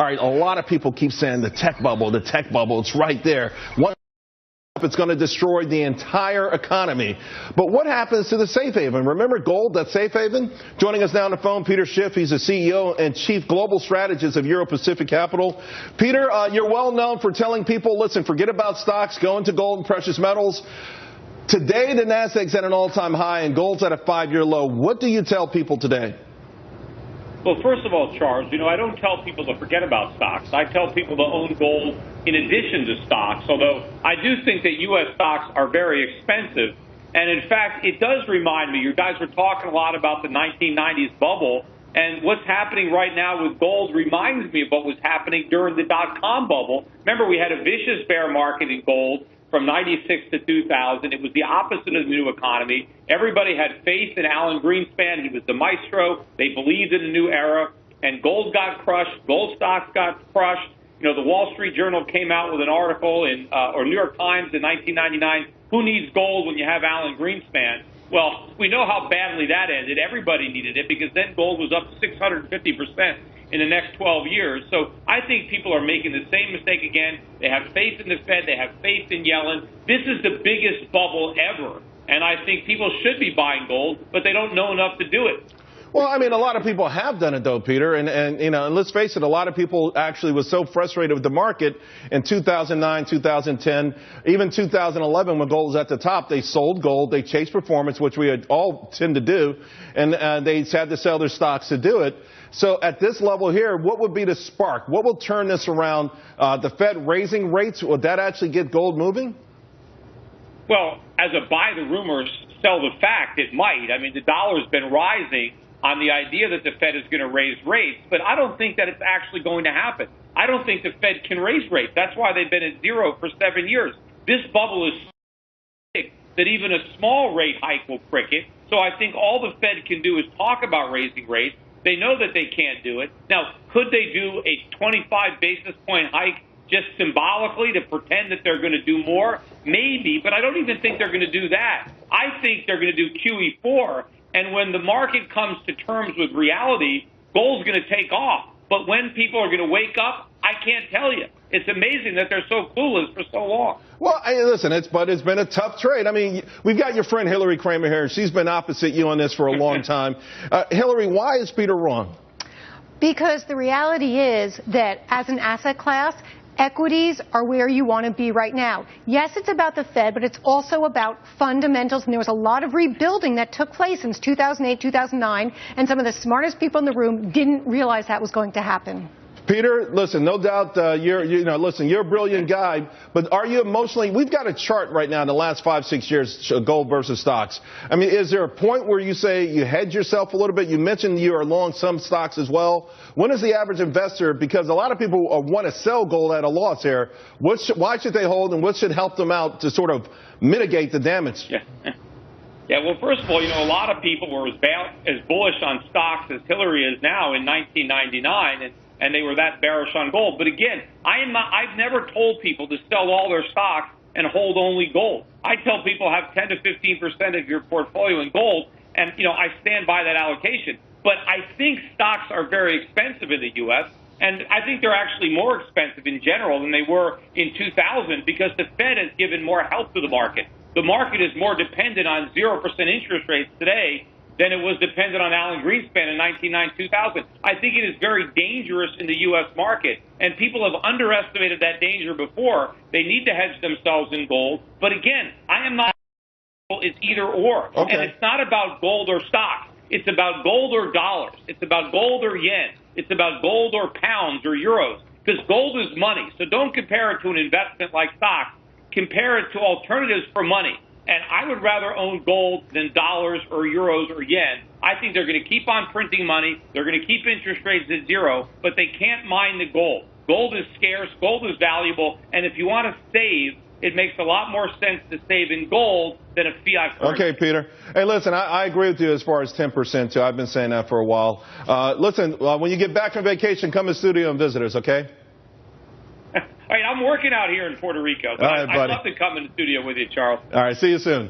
All right, a lot of people keep saying the tech bubble, it's right there. It's going to destroy the entire economy. But what happens to the safe haven? Remember gold, that safe haven? Joining us now on the phone, Peter Schiff. He's the CEO and Chief Global Strategist of Euro Pacific Capital. Peter, you're well known for telling people, listen, forget about stocks, go into gold and precious metals. Today, the Nasdaq's at an all-time high and gold's at a 5-year low. What do you tell people today? Well, first of all, Charles, I don't tell people to forget about stocks. I tell people to own gold in addition to stocks, although I do think that U.S. stocks are very expensive. And in fact, it does remind me, you guys were talking a lot about the 1990s bubble, and what's happening right now with gold reminds me of what was happening during the dot-com bubble. Remember, we had a vicious bear market in gold from 96 to 2000. It was the opposite of the new economy. Everybody had faith in Alan Greenspan. He was the maestro. They believed in a new era. And gold got crushed. Gold stocks got crushed. The Wall Street Journal came out with an article or New York Times in 1999, who needs gold when you have Alan Greenspan? Well, we know how badly that ended. Everybody needed it because then gold was up 650% in the next 12 years. So I think people are making the same mistake again. They have faith in the Fed. They have faith in Yellen. This is the biggest bubble ever. And I think people should be buying gold, but they don't know enough to do it. Well, I mean, a lot of people have done it, though, Peter. And let's face it, a lot of people actually was so frustrated with the market in 2009, 2010, even 2011 when gold was at the top. They sold gold. They chased performance, which we all tend to do. And they had to sell their stocks to do it. So at this level here, what would be the spark? What will turn this around? The Fed raising rates, would that actually get gold moving? Well, as a buy the rumors, sell the fact, it might. I mean, the dollar's been rising on the idea that the Fed is going to raise rates, but I don't think that it's actually going to happen. I don't think the Fed can raise rates. That's why they've been at zero for 7 years. This bubble is so big that even a small rate hike will prick it. So I think all the Fed can do is talk about raising rates. They know that they can't do it. Now, could they do a 25 basis point hike just symbolically to pretend that they're going to do more? Maybe, but I don't even think they're going to do that. I think they're going to do QE4. And when the market comes to terms with reality, gold's going to take off. But when people are going to wake up, I can't tell you. It's amazing that they're so clueless for so long. Well, listen, it's been a tough trade. I mean, we've got your friend Hillary Kramer here. She's been opposite you on this for a long time. Hillary, why is Peter wrong? Because the reality is that as an asset class, equities are where you want to be right now. Yes, it's about the Fed, but it's also about fundamentals. And there was a lot of rebuilding that took place since 2008, 2009, and some of the smartest people in the room didn't realize that was going to happen. Peter, listen, no doubt you're a brilliant guy, but are you emotionally? We've got a chart right now in the last 5-6 years, gold versus stocks. I mean, is there a point where you say you hedge yourself a little bit? You mentioned you are long some stocks as well. When is the average investor, because a lot of people want to sell gold at a loss here, why should they hold and what should help them out to sort of mitigate the damage? Yeah, well, first of all, a lot of people were as bullish on stocks as Hillary is now in 1999, and they were that bearish on gold. But again, I've never told people to sell all their stocks and hold only gold. I tell people have 10 to 15% of your portfolio in gold, and I stand by that allocation. But I think stocks are very expensive in the U.S., and I think they're actually more expensive in general than they were in 2000 because the Fed has given more help to the market. The market is more dependent on 0% interest rates today than it was dependent on Alan Greenspan in 1999-2000. I think it is very dangerous in the U.S. market, and people have underestimated that danger before. They need to hedge themselves in gold. But again, I am not. It's either or. Okay. And it's not about gold or stocks. It's about gold or dollars. It's about gold or yen. It's about gold or pounds or euros, because gold is money. So don't compare it to an investment like stocks. Compare it to alternatives for money. And I would rather own gold than dollars or euros or yen. I think they're going to keep on printing money. They're going to keep interest rates at zero, but they can't mine the gold. Gold is scarce. Gold is valuable. And if you want to save, it makes a lot more sense to save in gold than a fiat currency. Okay, Peter. Hey, listen, I agree with you as far as 10%, too. I've been saying that for a while. Listen, when you get back from vacation, come to the studio and visit us, okay? All right, I'm working out here in Puerto Rico. But All right, buddy. I'd love to come in the studio with you, Charles. All right, see you soon.